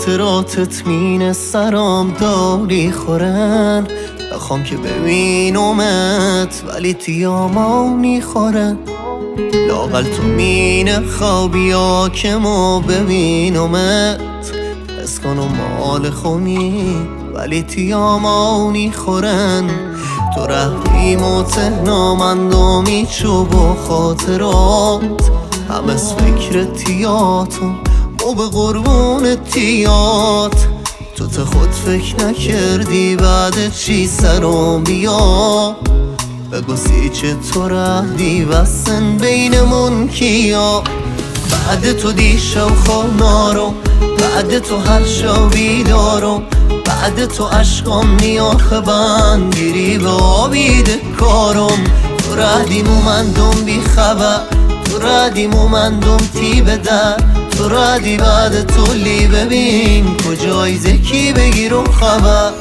خاطراتت مین سرام داری خورن. بخوام که ببینمت ولی تیامانی خورن. لاقل تو مین خوابی ها که ما ببینمت حس کنم مال خونی ولی تیامانی خورن. تو رفتی متهنامندامی چو با خاطرات هم از فکر تیاتم و به قربون تیات. تو خود فکر نکردی بعد چی سرم بیا. بگو چه تو رهدی وسن بینمون کیا. بعد تو دیشب خوابنارم، بعد تو هر شب بیدارم، بعد تو عشقام نیاخه بندگیری به آبید کارم. تو رهدی مومندم بی خبر، تو رهدی مومندم تی بدر، تو رهدی بعد تو لی ببین کجای زکی بگیرم خبر.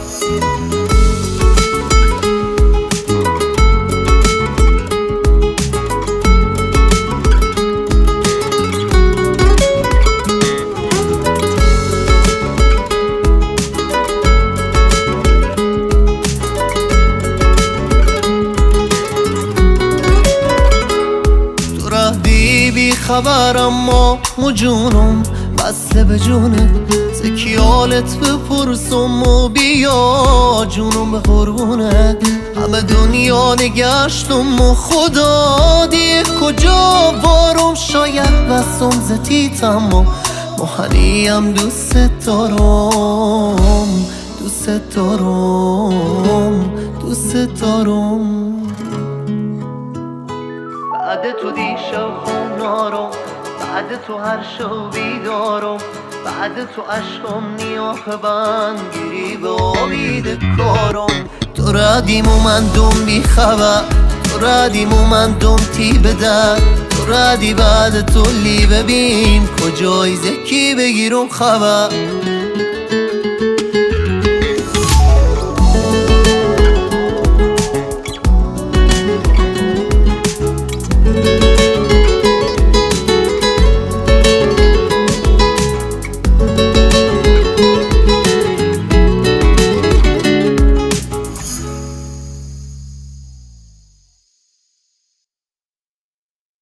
بی خبر اما جونم بسته به جونه زکیالت بپرسم و بیا جونم به قربونه. همه دنیا نگشتم و خدا دیگه کجا وارم شاید بسم زتیت اما مهنیم دوست دارم، دوست دارم، دوست دارم. بعد تو دیشب خونارم، بعد تو هر شب بیدارم، بعد تو عشقم نیاه بندگیری به آبید کارم. تو رهدی مومندم بی خبر، تو رهدی مومندم تی بدر، تو رهدی بعد تو لی ببین کجای زکی بگیرم خبر.